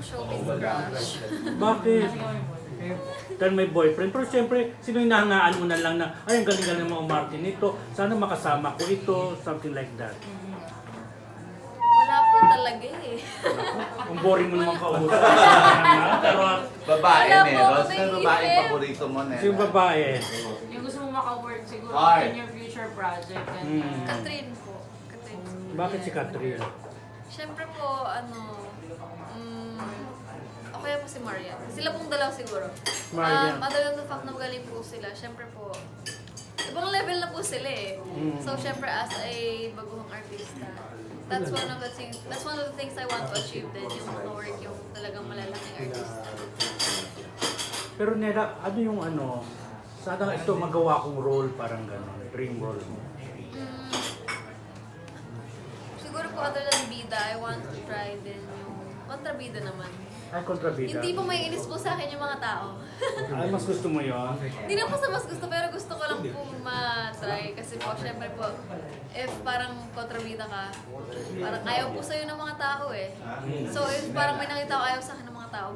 showbiz crush. Bakit? Dahil may boyfriend. Pero siyempre, sino yung nahangaan mo na lang na, ay, ang galing-galing ng mga Martin nito. Sana makasama ko ito. Something like that. Wala po talaga eh. Ang boring mo naman kausap. Pero, Babae, Wala po, meron. may Sino babae isip. paborito mo, Nena? yung babae. Yung gusto mong maka-work siguro Art. in your future project. ganyan. Catherine po. Catherine. Bakit si Catherine? Siyempre po, o kaya po si Marian. Sila pong dalawa siguro. Marian. Other than the fact na magaling po sila, siyempre po, ibang level na po sila eh. So, siyempre as a baguhang artista, that's one of the things I want to achieve din, yung mga work, yung talagang malalaking artista. Pero Neda, ano yung ano, sana ito magawa kong role, parang gano'n, dream role mo. Siguro po other than bida, I want to try din yung kontrabida naman. Ay, kontrabida. Hindi po may inis po sa akin yung mga tao. Ay, mas gusto mo yun? Hindi na po sa mas gusto, pero gusto ko lang po ma-try. Kasi po, syempre po, if parang kontrabida ka, parang ayaw po sa'yo ng mga tao eh. So, if parang may nakita ko ayaw sa akin ng mga tao,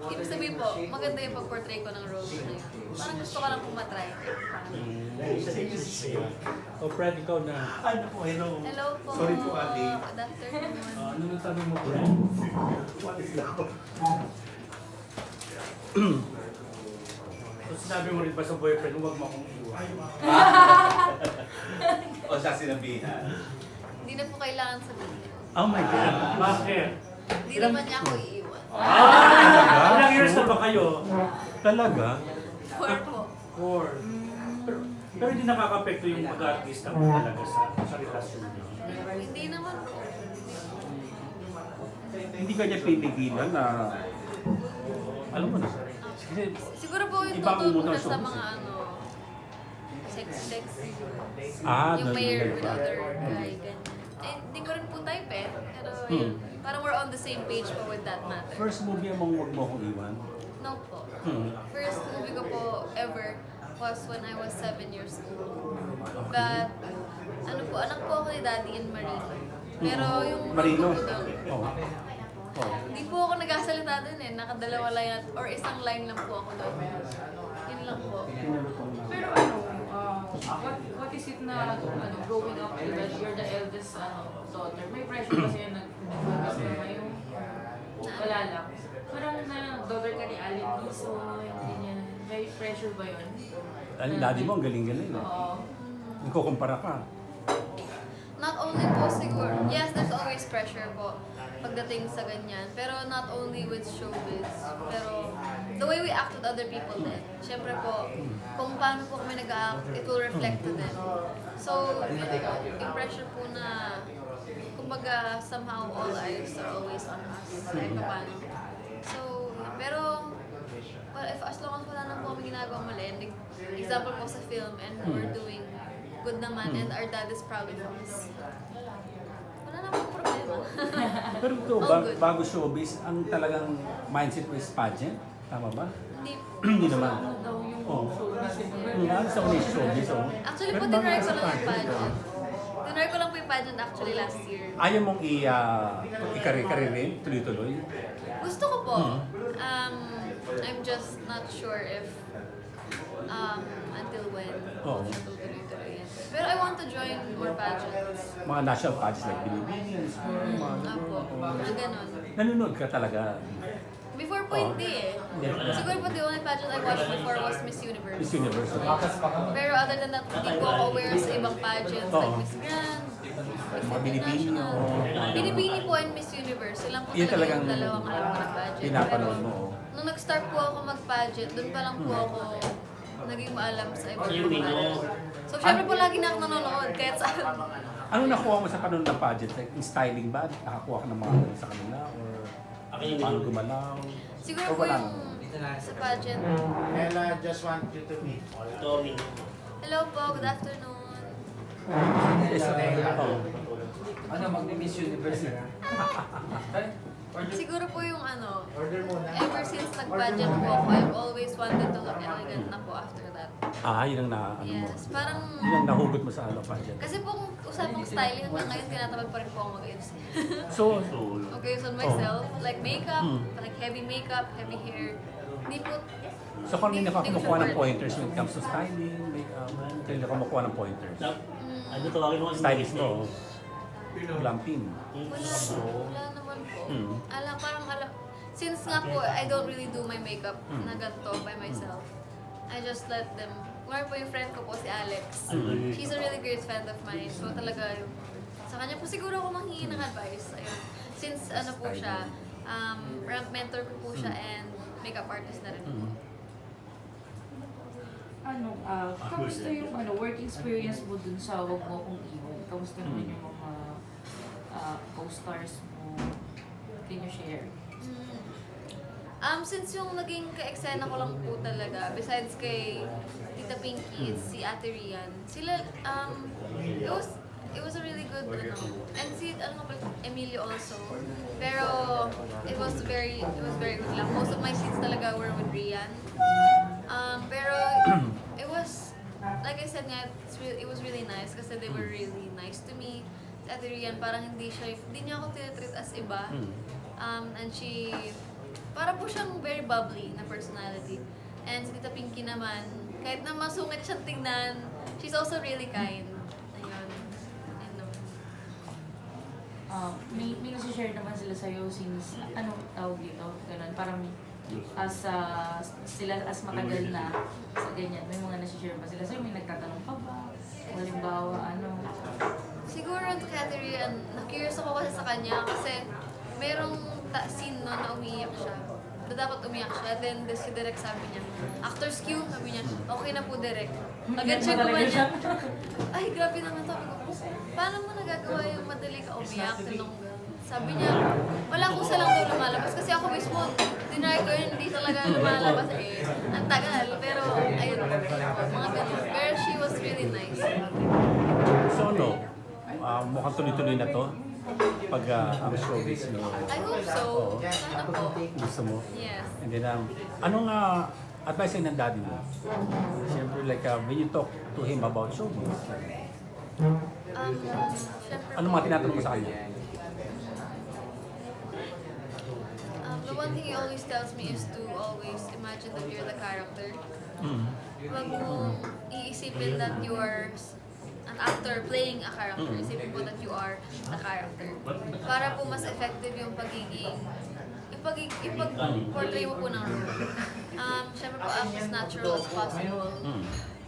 ibig sabihin po, maganda yung pag-portray ko ng role na yun. Parang gusto ko lang po ma-try. O Fred, ikaw na. Ano po, hello. Hello po. Sorry po, Ate. Good afternoon. Ano nang sabi mo, Fred? What is that? So, sinabi mo rin ba sa boyfriend, huwag mo akong iwan? O siya sinabihan? Hindi na po kailangan sabihin. Oh my God. Bakit? Hindi naman niya ako iiwan. Ilang years na ba kayo? Talaga? Four po. 4. Pero hindi nakaka-apekto yung pag-artista mo talaga sa relasyon niyo. Hindi naman po. Hindi ka niya pinigilan na... Alam mo na. Kasi Siguro po yung Iba ang tutol umutang muna sa sa- mga sex siguro. ganun Yung mayor din with pa. other guy, ganyan. Eh, hindi ko rin po type eh. Pero yun, parang we're on the same page po with that matter. First movie mong huwag mo akong iwan. No po. Hmm. First movie ko po ever was when I was 7 years old. But, ano po, anak po ako ni Daddy in Marino. Pero yung Marino? role ko po doon, Oo. Oh. hindi po ako nagkasalita doon eh. Nakadalawa line or isang line lang po ako doon. Yun lang po. Pero ano, what is it na growing up because you're the eldest daughter? May pressure ba sa'yo nag-focus na kayo? Wala lang. Parang na daughter ka ni Alin Liso, ganyan. May pressure ba yun? Daddy mo ang galing-galing. Oo. Nagkukumpara ka. Not only po siguro, yes, there's always pressure po pagdating sa ganyan. Pero not only with showbiz, pero the way we act with other people din. Siyempre po, kung paano po kami nag-act, it will reflect to them. So, yun po, yung pressure po na, kumbaga, somehow all eyes are always on us, kahit pa paano. So, pero, as long as wala na po kami ginagawang mali, like, example po sa film, and we're doing good naman, and our dad is proud of us. Wala naman problema. Pero ito, All good. bago showbiz, ang talagang mindset mo is pageant? Tama ba? Hindi. Hindi naman. Ano daw yung Oo. showbiz? Ano sa una yung showbiz? Oh. Actually Pero po, bago tinry ko sa lang yung pageant, pageant. Tinry ko lang po yung pageant actually last year. Ayaw mong i-career rin, tuloy-tuloy? Gusto ko po. I'm just not sure if until when Oo. tutuloy-tuloy yan. Pero I want to join more pageants. Mga national pageants like Philippines, mga Apo, mga ganon. nanonood ka talaga. Before po Oo. hindi eh. Hindi. Siguro po the only pageant I watched before was Miss Universe. Miss Universe. Pero other than that, hindi po ako aware sa ibang pageants like Oo. Miss Grand, Miss Mga Binibini, International. oo. Binibini po and Miss Universe. Sila po Yun talaga talagang yung dalawang alam ko na pageant. pinapanood mo. Nung nag-start po ako mag-pageant, doon pa lang po ako naging maalam sa ibang pageant. So syempre po lagi na ako nanonood kahit saan. Ano nakuha mo sa panonood ng pageant? Like, yung styling ba? Nakakuha ka ng mga ano sa kanila? Or paano gumalaw? Siguro Or po wala yung sa pageant. Ella, just want you to meet. Hello po, good afternoon. Yes, oh. Ano, magmi-Miss Universe. Siguro po yung ano, Order muna. ever since nag-pageant po ako, I've always wanted to look elegant na po after that. Yun ang ano mo. Yes, parang... Yun ang nahugot mo sa pageant. Kasi po kung usapang styling hanggang ngayon, tinatamad pa rin po ako mag-ayos. So, Okay, on myself, like makeup, like heavy makeup, heavy hair. Hindi po... so kung hindi ka hindi ko kumukuha siya ng worth. pointers when it comes to styling, makeup, kailan ka kumukuha ng pointers? Ano tawagin mo? Stylist mo, glamping. Wala naman po. Mm. Since nga po, I don't really do my makeup na ganito by myself. I just let them. Kumar po yung friend ko po, si Alex. She's a really great friend of mine. So talaga, sa kanya po siguro ako manghingi ng advice. Ayun. Since ano po siya, mentor ko po siya and makeup artist na rin po. Kamusta yung work experience mo dun sa Wag Mo Akong Iwan? Kamusta naman yung mga co-stars mo? Can you share? Since yung naging ka-eksena ko lang po talaga, besides kay Tita Pinky, it's si Ate Rian. Sila, it was a really good, and si, Emilio also. Pero, it was very good lang. Most of my scenes talaga were with Rian. Pero, it was, like I said nga, it was really nice kasi they were really nice to me. Si Ate Rian, parang hindi niya ako tinitreat as iba. And she, para po siyang very bubbly na personality. And si Tita Pinky naman, kahit na masungit siyang tingnan, she's also really kind. Ayun. May nasi-share naman sila sa'yo since, tawag dito? Ganun, parang sila as matagal na sa ganyan. May mga nasi-share ba sila sa'yo? May nagtatanong pa ba? Halimbawa, Siguro kay Catherine, na-curious ako kasi sa kanya kasi merong scene no, na umiiyak siya. Na dapat umiyak siya. Then si Direk sabi niya, actor's cue, sabi niya, okay na po Direk. Agad siya niya. Ay, grabe naman to. Paano mo nagagawa yung madali ka umiyak? Sabi niya, wala ko sa lang daw lumalabas. Kasi ako mismo, dinay ko yun, hindi talaga lumalabas eh. Ang tagal. Pero, ayun, mga ganun. Pero she was really nice. So mukhang tuloy-tuloy na to pag ang showbiz mo. I hope so. Oo. Sana po. Gusto mo? Yes. And then, anong advice ng daddy mo? Siyempre, like, when you talk to him about showbiz, Syempre anong mga tinatanong mo sa kanya? the one thing he always tells me is to always imagine that you're the character. Huwag mong iisipin that you are an actor playing a character. Isipin mo that you are the character. Para po mas effective yung ipag-portray mo po ng role. Syempre po, act as natural as possible.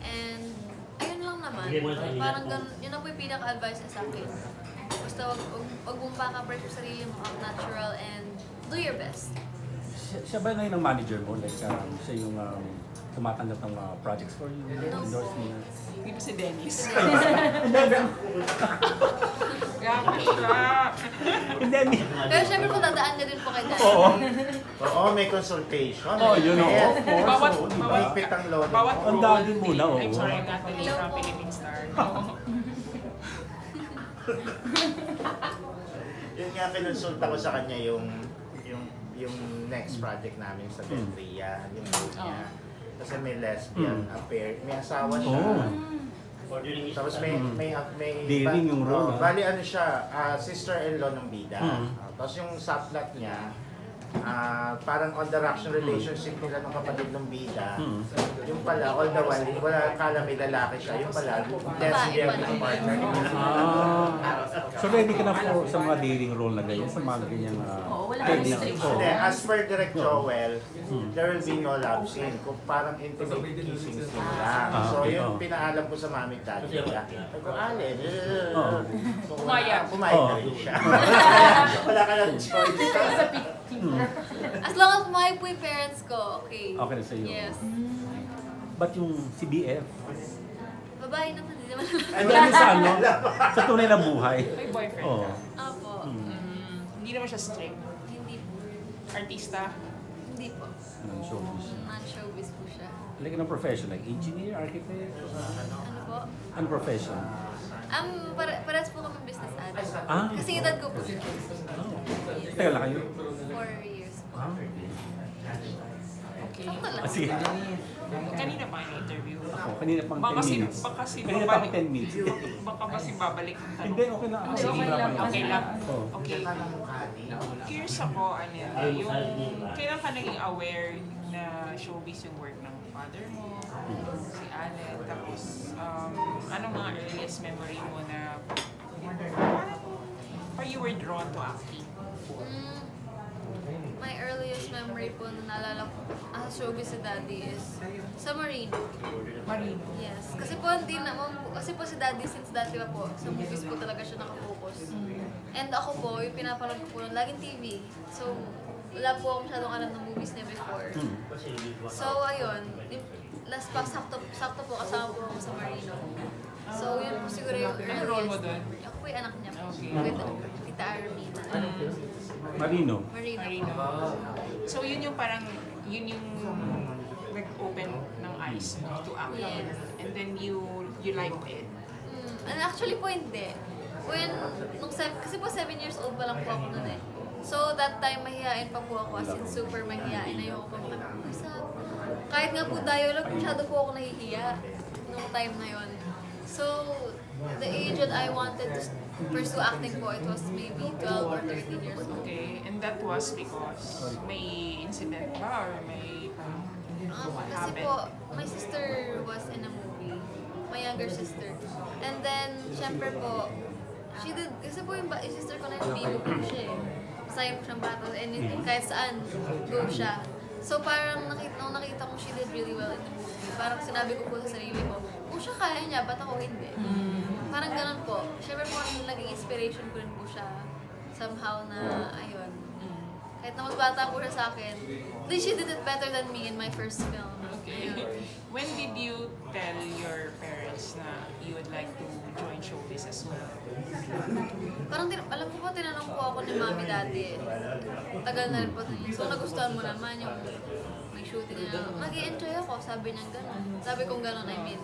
And, ayun lang naman. Parang ganun, yun ang po yung pinaka-advice niya sa akin. Basta wag mong paka-pressure sa sarili mo, act natural and do your best. Siya ba na yun ang manager mo? Like, siya yung tumatanggap ng projects for you? Endorsement? Hindi ba si Dennis? Hindi. Pero syempre po, dadaan niya din po kay Daddy. Oo, may consultation. Oh, you know, of course. Bawat, Oo, diba? Mahigpit ang load. bawat Ang role. dami muna, oo. I'm sorry, I'm not Dennis Hello from po. Philippine Star. Yun nga, kinonsulta ko sa kanya yung next project namin sa Beltria, yung role niya. Kasi may lesbian affair, may asawa siya. Tapos may Daring yung role, bali ano siya, sister-in-law ng bida. Tapos yung subplot niya, parang on the rocks yung relationship nila ng kapatid ng bida. Yung pala, all the while, wala kala may lalaki siya. Yung pala, lesbian yung partner niya. So ready ka na for sa mga dating role na ganyan, sa mga ganyang Oo, wala pwede kang na- restriction. Hindi, as per Direct Joel, there will be no love scene. Kung parang intimate kissing scene lang. So yung pinaalam ko sa mami at daddy niya, ko, Ale, Pumayag. Pumayag na rin siya. Wala ka ng choice. As long as may po yung parents ko, okay. Okay na sa'yo. Yes. But yung CBF, Babae naman, hindi naman. ay dahil sa sa tunay na buhay. May boyfriend Oo. ka. Apo. Hindi naman siya strict. Hindi po. Artista. Hindi po. Ng showbiz. Non-showbiz po siya. Like ng profession, like engineer, architect, Ano po? ano profession? Parehas po kami business ate. Ah. Kasi edad ko po. Oh. Tagal na kayo? 4 years po. Ah, Okay. Sakto lang. sige. Kanina pa yung interview. Ako, kanina pang 10 minutes. Baka si Kanina pa ako 10 minutes. Baka ba si babalik ang tanong? Hindi, okay na. Hindi, Sige, okay wala lang. pa. Okay lang. Oo. Okay. Curious ako, yung kailan ka naging aware na showbiz yung work ng father mo, si Allen, tapos anong mga earliest memory mo na parang you were drawn to acting? My earliest memory po na naalala ko as showbiz si Daddy is sa Marino. Marino. Yes. Kasi po kasi po si Daddy since dati pa po, sa movies po talaga siya nakafocus. And ako po, yung pinapanood ko po nun, laging TV. So, wala po akong masyadong alam ng movies niya before. So, ayun. Last pa, sakto po kasama po ako sa Marino. So, yun po siguro yung Ano role mo earliest. doon? Ako po yung anak niya po. Okay. With Tita Armina. Marino. Marino. Marino. So yun yung parang, yun yung nag-open ng eyes mo to act. Yes. And then you liked it. And actually po hindi. Kasi po 7 years old pa lang po ako nun eh. So that time mahihain pa po ako, as in super mahihain. Ayoko pa makapag-usap. Kahit nga po dialogue, masyado po ako nahihiya nung time na yon. So the age that I wanted to pursue acting po, it was maybe 12 or 13 years old. Okay, and that was because may incident ba or may Kasi po, my sister was in a movie. My younger sister. And then, syempre po, kasi po yung sister ko na yung bibo po siya eh. Masaya po siyang bata. And kahit saan, go siya. So parang nung nakita ko she did really well in the movie, parang sinabi ko po sa sarili ko, kung siya kaya niya, ba't ako hindi? Parang ganun po. Syempre po, naging inspiration ko rin po siya. Somehow na, ayun. Kahit na mas bata po siya sa akin, at least she did it better than me in my first film. Okay. When did you tell your parents na you would like to join showbiz as well? Parang, alam ko po, tinanong po ako ni Mami dati. Tagal na rin po. So, nagustuhan mo naman yung may shooting niya. Mag-i-enjoy ako, sabi niya gano'n. Sabi kong gano'n, I mean.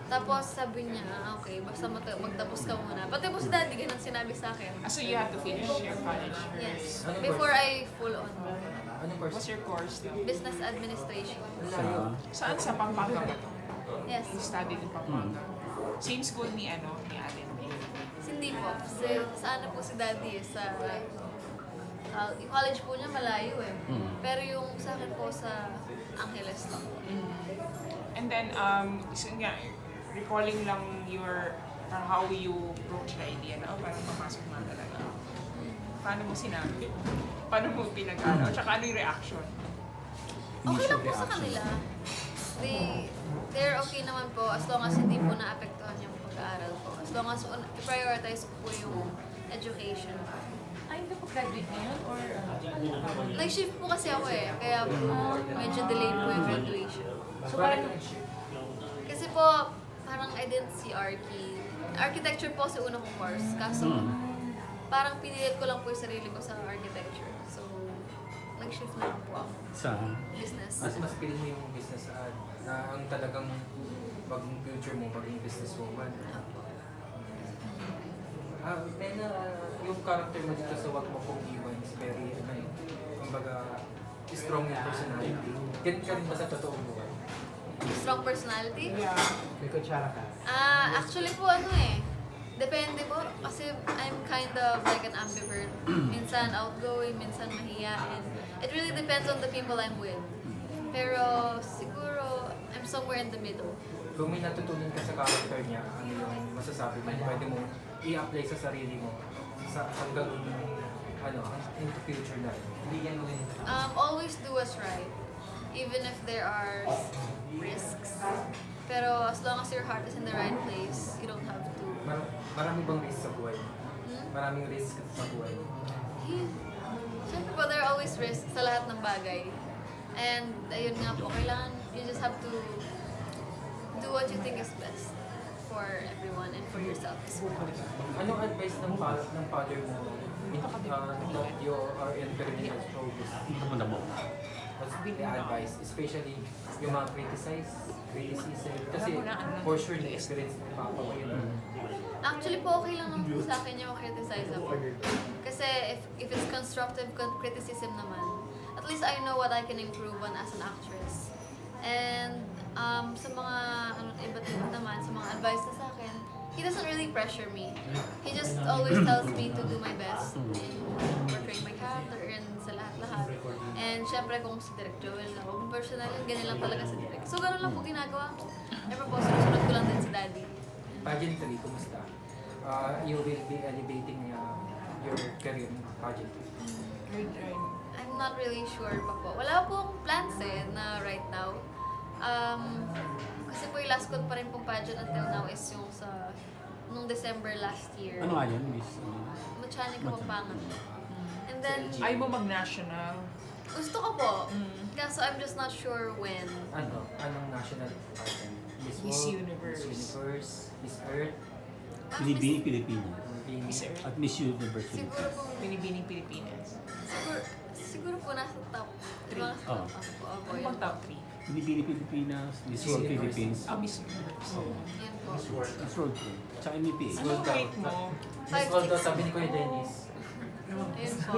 Tapos sabi niya, okay, basta magtapos ka muna. Pati po si Daddy, ganun sinabi sa akin. So you had to finish your college first? Yes, before I full on. What's your course now? Business administration. Saan sa Pampanga ba to? Yes. You studied in Pampanga? Same school ni Allen. Hindi po. Kasi sa ano po si Daddy sa yung college po niya malayo eh. Pero yung sa akin po sa Angeles lang po. And then, recalling lang your, how you broach the idea na, parang papasok na talaga. Paano mo sinabi? Paano mo pinag-ano? Tsaka ano yung reaction? Okay lang po sa kanila. They're okay naman po as long as hindi po naapektuhan yung pag-aaral ko. As long as i-prioritize ko po yung education. Ay, hindi po graduate ngayon? Or Nag-shift po kasi ako eh. Kaya po medyo delayed po yung graduation. So parang, Kasi po, parang I didn't see architecture po si unang kong course. Kaso, parang pinilit ko lang po yung sarili ko sa architecture. So, nag-shift na lang po ako. Sa Business. Mas pili mo yung business na ang talagang maging future mo, maging businesswoman. Yung character mo dito sa Wag Mo Kong Iwan is very, kumbaga, strong yung personality. Ganun ka rin ba sa totoong buhay? Strong personality? May kutsara ka. Actually po depende po. Kasi I'm kind of like an ambivert. Minsan outgoing, minsan mahiyain. It really depends on the people I'm with. Pero siguro, I'm somewhere in the middle. Kung may natutunan ka sa character niya, ano yung masasabi mo, pwede mo i-apply sa sarili mo hanggang into future na. Hindi yan mo Always do what's right. Even if there are risks. Pero as long as your heart is in the right place, you don't have to. Marami bang risk sa buhay? Hmm? Maraming risk sa buhay. Siyempre po, there are always risks sa lahat ng bagay. And ayun nga po, kailangan, you just have to do what you think is best for everyone and for yourself as well. Anong advice ng father mo that you are entering in showbiz? ano mo? What's the advice? Especially yung mga criticism. Kasi for sure, na-experience ni Papa ko yun. Actually po, okay lang naman po sa akin yung criticize ako. Kasi if it's constructive criticism naman, at least I know what I can improve on as an actress. And sa mga iba't iba naman, sa mga advice na sa akin, he doesn't really pressure me. He just always tells me to do my best in portraying my character and sa lahat-lahat. And syempre kung si Direk Joel na, kung personal, ganun lang talaga si Direk. So ganun lang po ginagawa ko. Syempre po, sinusunod ko lang din si Daddy. Pageantry, kumusta? You will be elevating your career in pageantry. I'm not really sure pa po. Wala po akong plans na right now. Kasi po yung last ko pa rin pong pageant until now is yung sa nung December last year. Ano nga yun, Miss? Machanik Kapampangan. And then, Ayaw mo mag-national? gusto ko po. Kaso I'm just not sure when. Anong national pageant? Miss World, Universe. Miss Universe, Miss Earth, Binibining Pilipinas. Miss Earth. At Miss Universe. Siguro po, Binibining Pilipinas. siguro po nasa top. Three. Mga Oh. top ano po. Ano Yun bang po. top 3? Binibining Pilipinas, Miss World Universe. Philippines. Miss Universe. Yan po. Miss World po. Tsaka MPA. Anong rate mo? Miss World daw, sabi ni Kuya Dennis. Ayun po.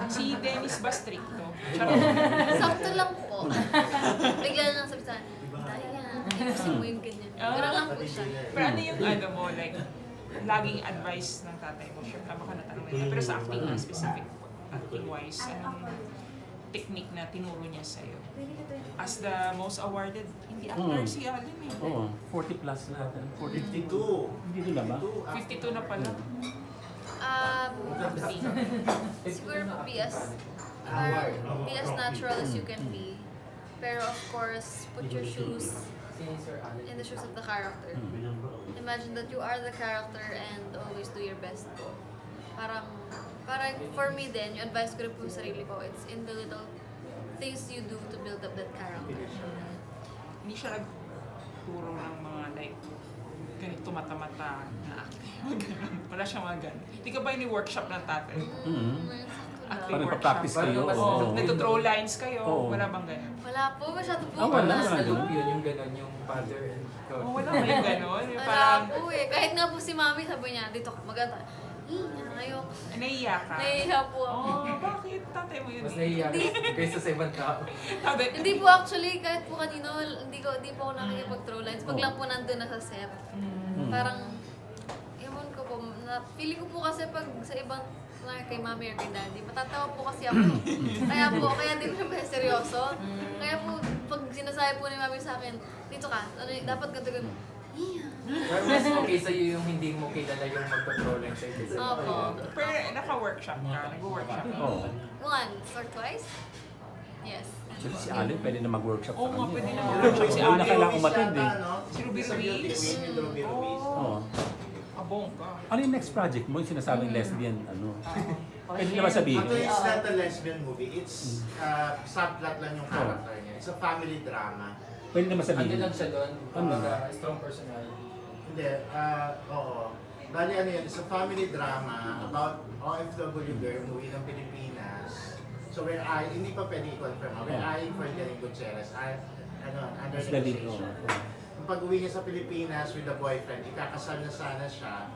Si Dennis ba stricto? Charot. Sakto lang po. Bigla lang sabi sa akin, dahil yan, ayusin mo yung ganyan. Ganun lang po siya. Pero ano yung ano mo, like, laging advice ng tatay mo? Sure, baka natanong nila. Pero sa acting na specific, acting-wise, anong technique na tinuro niya sa'yo? As the most awarded, hindi actor si Allen eh. Oo, 40 plus na ata. 52. Hindi na ba? 52 na pala. Siguro po be as natural as you can be. Pero of course, put your shoes in the shoes of the character. Imagine that you are the character and always do your best po. Parang for me din, yung advice ko rin po sa sarili ko, it's in the little things you do to build up that character. Hindi siya nagturo ng mga like, ganito mata-mata na acting. Wala siyang mga ganun. Hindi ka ba ini-workshop ng tatay? Acting Parang workshop. pa-practice kayo. Parang Oo. Oo. Nagto-throw lines kayo. Oo. Wala bang ganun? Wala po, masyado po. Wala. Mas alam yun, yung gano'n, yung father and daughter. Oh, wala ba yung ganun? Yung Wala parang, po eh. Kahit nga po si Mami, sabi niya, dito ka maganda. Ayoko. nahiya ka. Nahihiya po ako. Oh, bakit? Tatay mo yun Mas eh. nahiya kaysa sa ibang tao. Tatay, Hindi po actually, kahit po kanino, hindi po ako nakikipag-throw lines. Pag lang po nandun na sa set. Parang, ewan ko po, feeling ko po kasi pag sa ibang, kay mami or kay daddy, matatawa po kasi ako. Kaya di po may seryoso. Kaya po, pag sinasabi po ni mami sa akin, dito ka, dapat ganito ganito. Pero mas okay sa'yo yung hindi mo kilala yung magpa-trolling sa iyo. Opo. pero naka-workshop ka, nag-workshop ka. Oo. Once or twice? Yes. Actually, si Allen pwede na mag-workshop sa Oo nga, kanya. pwede na Oo. mag-workshop si Hindi na Allen. kailangan umatid eh. Si Ruby Ruiz. Oo. Abong ka. Ano yung next project mo? Yung sinasabing lesbian, ano? Pwede naman sabihin. Actually, it's not a lesbian movie. It's subplot lang yung character niya. It's a family drama. Pwede naman Ano sabihin. lang siya doon, Ano? strong personality. Hindi, oo. Bali ano yan, it's a family drama about OFW girl movie ng Pilipinas. So hindi pa pwede i-confirm. We're eyeing for Danny Gutierrez. Under Mas galing, negotiation. oo. Yung pag-uwi niya sa Pilipinas with a boyfriend, ikakasal na sana siya.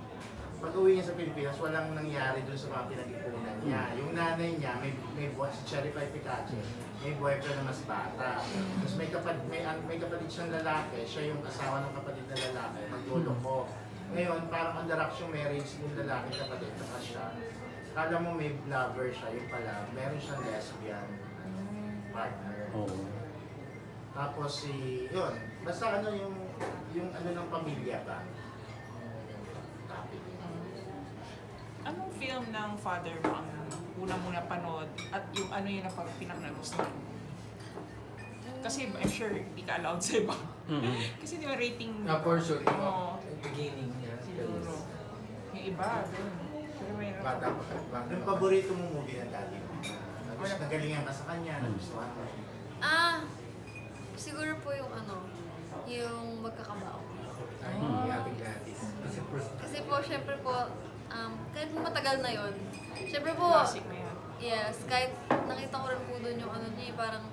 Pag-uwi niya sa Pilipinas, walang nangyari dun sa mga pinag-ipunan niya. Yung nanay niya, may si Cherry Pie Picache, may boyfriend na mas bata. Tapos may kapatid siyang lalaki, siya yung asawa ng kapatid na lalaki, maglolo ko. Ngayon, parang on the rocks yung marriage yung lalaki kapatid na siya. Kala mo may lover siya, yung pala, meron siyang lesbian partner. Oo. Tapos yun, basta ano yung ano ng pamilya ba? Topic. Anong film ng father mo ang una mo napanood at yung ano yung pinaka-nagustuhan mo? Kasi I'm sure hindi ka allowed sa iba. Kasi di ba rating For sure, Oo. yung beginning niya. siguro. Yung iba, ganun. Pero mayroon Bata pa ka. Yung paborito mong movie ng daddy mo? Nagalingan ka sa kanya, nagustuhan mo. Siguro po yung yung magkakabao. Ay, ating gratis. Kasi po, syempre po, kahit po matagal na yon, syempre po, classic na yan. yes, kahit nakita ko rin po doon yung ano niya, parang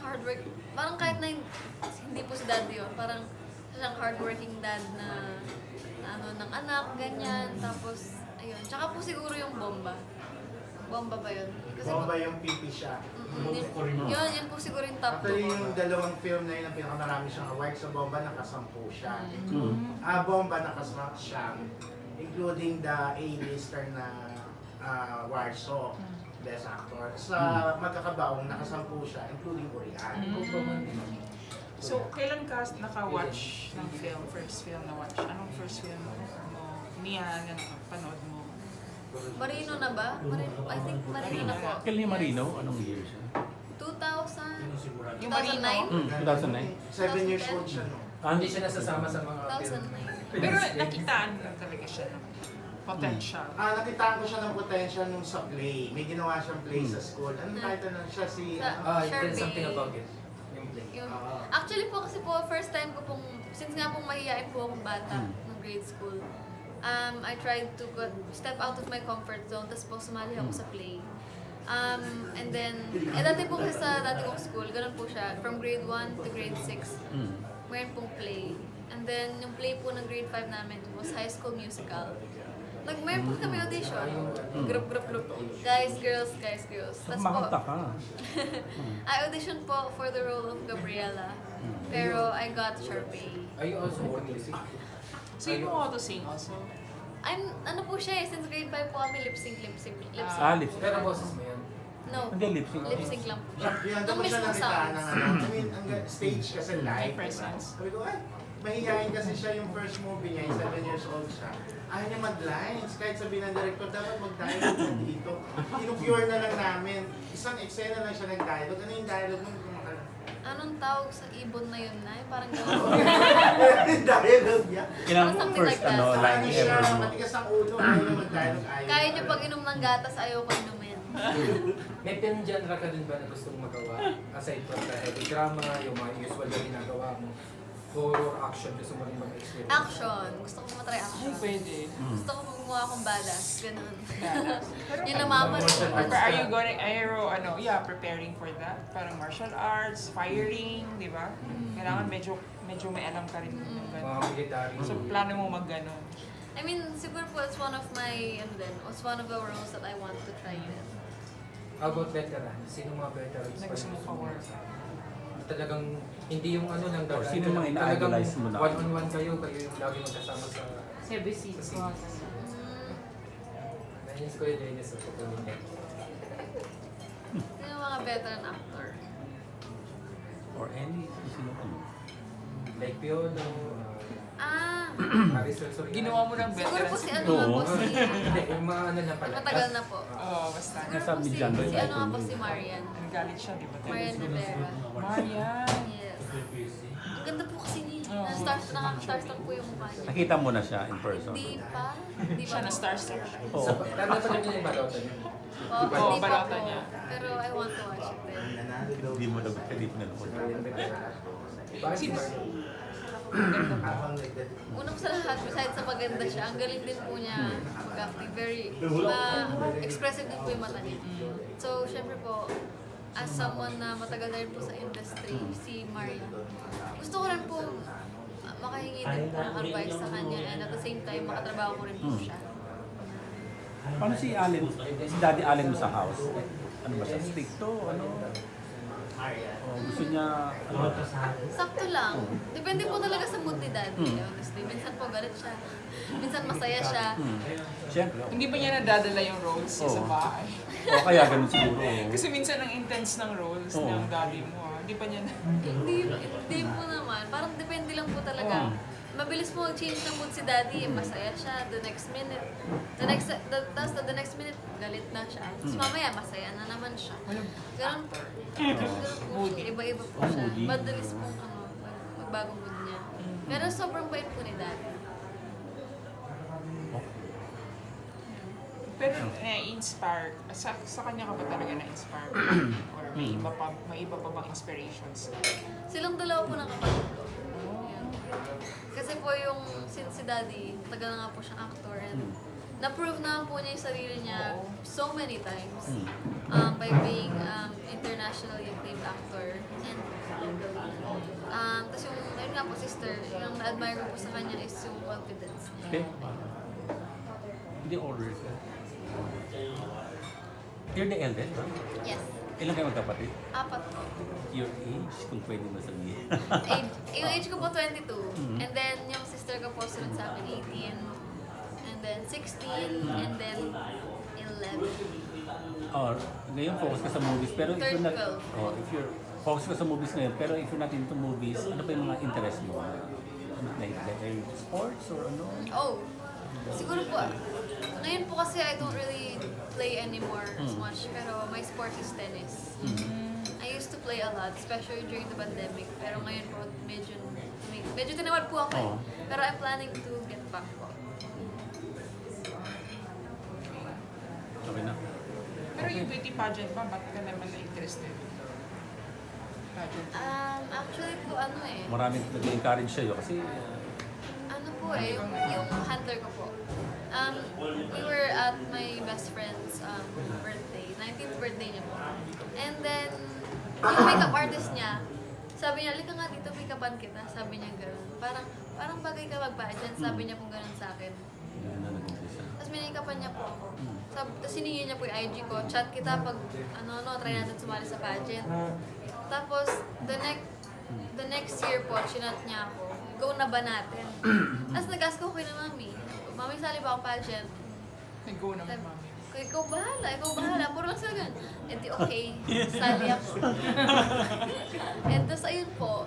hard work, parang kahit na hindi po si daddy yun, parang siyang hardworking dad na ano, ng anak, ganyan. Tapos, ayun. Tsaka po siguro yung Bomba. Bomba ba yun? Kasi Bomba yung pipi siya. yun po siguro yung top 2 Actually, ko. yung dalawang film na yun, ang pinakamarami siyang awards sa Bomba, nakasampu siya. Mm. Bomba, nakasampu siya, including the A-lister na Warsaw, Best Actor. Sa Magkakabaong, nakasampu siya, including Korean. So, kailan ka naka-watch ng film, first film na watch? Anong first film mo niya na nakapanood mo? Marino na ba? Marino, I think Marino na po. Kailan yung Marino? Anong year siya? 2000, Yung Marino? 2009? 7 years old siya, no? Hindi siya nasasama sa mga film. 2009. Pero nakitaan na talaga siya ng potential. Nakitaan ko siya ng potential nung sa play. May ginawa siyang play sa school. Anong title na siya? Si... Sa- You did Sharpay. something about it. Yung play. Actually po kasi po, first time ko pong, since nga pong mahihain po akong bata ng grade school, I tried to step out of my comfort zone, tapos po sumali ako sa play. And then, dati po kasi sa dati kong school, ganun po siya, from grade 1 to grade 6, mayroon pong play. And then, yung play po ng grade 5 namin was High School Musical. Mayroon po kami audition. Group. Guys, girls. Tapos po, Makanta ka. I auditioned po for the role of Gabriela. Pero I got Sharpay. Are you also more music? So, you know how to sing also? Ano po siya eh, since grade 5 po kami lip-sync. Lips. Pero boses mo yun. No, Hindi, lip-sync. lip-sync lang po siya. Yan, Nung doon ko siya mismo nakitaan ng sounds. ano. I mean, ang stage kasi live. presence. Sabi ko, mahihayin kasi siya yung first movie niya, yung 7 years old siya. Ayaw niya mag-lines. Kahit sabihin ng director, dapat mag-dialogue na dito. Kinupure na lang namin. Isang eksena lang siya nag-dialogue. Ano yung dialogue mo? Anong tawag sa ibon na yun na? Parang gano'n. Yung dialogue niya. Ilang Something first like that. ano, line Ano ever siya, mo? matigas ang ulo. Ayaw niya mag-dialogue. Kaya niyo pag inom ng gatas, ayaw ko inumin. May film genre ka din ba na gustong magawa? Aside from the heavy drama, yung mga usual na ginagawa mo, horror, action, gusto mo rin mag-experience? Action. Gusto ko matry Ay, action. pwede. Gusto ko gumawa akong badass. Ganun. Badass. Yun naman. But are you going, preparing for that? Parang martial arts, firing, di ba? Kailangan medyo may alam ka rin. ng Mga ganun. military. So, plano mo mag-ganon. I mean, siguro po it's one of the roles that I want to try din. How about veterans? Sino mga veterans Na gusto mo ka-work? Talagang hindi yung ano lang Or sino mga ina-idolize mo na? One-on-one kayo yung lagi magkasama sa... CBC. Mm, Nainis ko yung Dennis sa pagkakas. Sino yung mga veteran actor? Or any, sino ka mo? Like Piolo, Marisol Soriano. Ginawa mo ng Siguro po veterans. si ano nga po si... Hindi, yung mga ano na pala. Matagal na po. Oo, basta. Siguro po Nasabi si dyan, ano nga icon po yun. si Marian. Ang galit siya, di ba? Marian Rivera. Marian. Yes. Ang ganda po kasi niya. Oo. Nakaka-starstruck po yung mukha niya. Nakita mo na siya in person? Hindi pa. Hindi Siya pa. na starstruck siya. Oo. Pero napanood niyo yung balota niya. Oh, Oo, hindi pa balota po. niya. Pero I want to watch it din. Hindi mo na napunta. Bakit si Marlon? Una po sa lahat, besides sa maganda siya, ang galing din po niya mag-acting. Very expressive din po yung mata niya. So, syempre po, as someone na matagal na rin po sa industry, si Maria, gusto ko rin po makahingi din po ng advice sa kanya and at the same time, makatrabaho ko rin po siya. Paano si Allen, si Daddy Allen mo sa house? Ano ba siya? Stricto? Ano? O gusto niya, ano? Sakto lang. Depende po talaga sa mood ni Daddy, honestly. Minsan po galit siya. Minsan masaya siya. Siyempre. Hindi ba niya nadadala yung roles niya sa Oo. bahay? O kaya ganun siguro. Kasi minsan ang intense ng roles Oo. ng daddy mo. Hindi pa niya na... Hindi po naman. Parang depende lang po talaga. Mabilis po mag-change ng mood si Daddy. Masaya siya. The next minute, the next minute, galit na siya. Tapos mamaya, masaya na naman siya. Ganun po. Moody. Iba-iba po siya. Moody. Madalis po magbago mood niya. Pero sobrang bait po ni Daddy. Pero na-inspire, sa kanya ka ba talaga na-inspire? Or may iba pa bang inspirations? Silang dalawa po ng kapatid ko. Yun. Kasi po yung, since si Daddy, tagal na nga po siyang actor and na-prove naman po niya yung sarili niya so many times by being internationally acclaimed actor. And tapos yung, ayun nga nga po, sister, yung na-admire ko po sa kanya is yung confidence niya. Okay? Hindi order. You're the eldest, ba? Yes. Ilan kayo magkapatid? 4 po. Your age, kung pwede mo sabihin. Yung age ko po 22. And then yung sister ko po sunod sa akin 18. And then 16. And then 11. Or, ngayon focus ka sa movies, pero if you're not, Third, 12. oh, if you're focus ka sa movies ngayon, pero if you're not into movies, ano pa yung mga interest mo? Like sports or ano? Oh, siguro po, ngayon po kasi I don't really play anymore as much, pero my sport is tennis. I used to play a lot, especially during the pandemic, pero ngayon po medyo tinawad po ako. Oo. Pero I'm planning to get back po. Okay na. Pero yung beauty pageant ba, ba't ka naman na-interested? Pageant. Actually po Maraming nag-encourage sa'yo kasi ano po yung hunter ko po. We were at my best friend's birthday, 19th birthday niya po. And then, yung makeup artist niya, sabi niya, "Lika nga dito, make-upan kita." Sabi niya gano'n. Parang bagay ka mag-pageant, sabi niya pong gano'n sa akin. yun na nag-umpisa. Tapos minake-upan niya po ako. Tapos siningin niya po yung IG ko, chat kita pag try natin sumali sa pageant. Tapos, the next year po, chinat niya ako, go na ba natin? Tapos nag-ask ko kay na mami, "Mami, sali ba akong pageant?" Nag-go naman, mami. Ikaw bahala. Puro lang sila ganun. Eh di okay, sali ako. And tapos ayun po,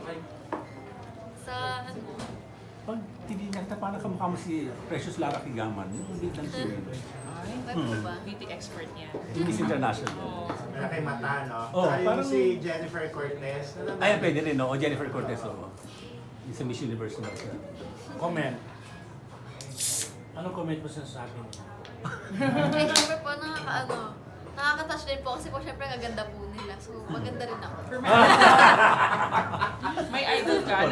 sa Pag tinignan kita, parang kamukha mo si Precious Lara Kigaman. Yung biglang si web ko ba? Beauty expert niya. Miss International. Oo. Malaki mata, no? Oh, Saka yung parang- si Jennifer Cortez. Ay, pwede rin, no? O Jennifer Cortez, oo. Yung sa Miss Universe na siya. Comment. Anong comment mo sa sabi niya? Eh, syempre po, nakaka-touch din po kasi po syempre ang ganda po nila. So, maganda rin ako. May idol ka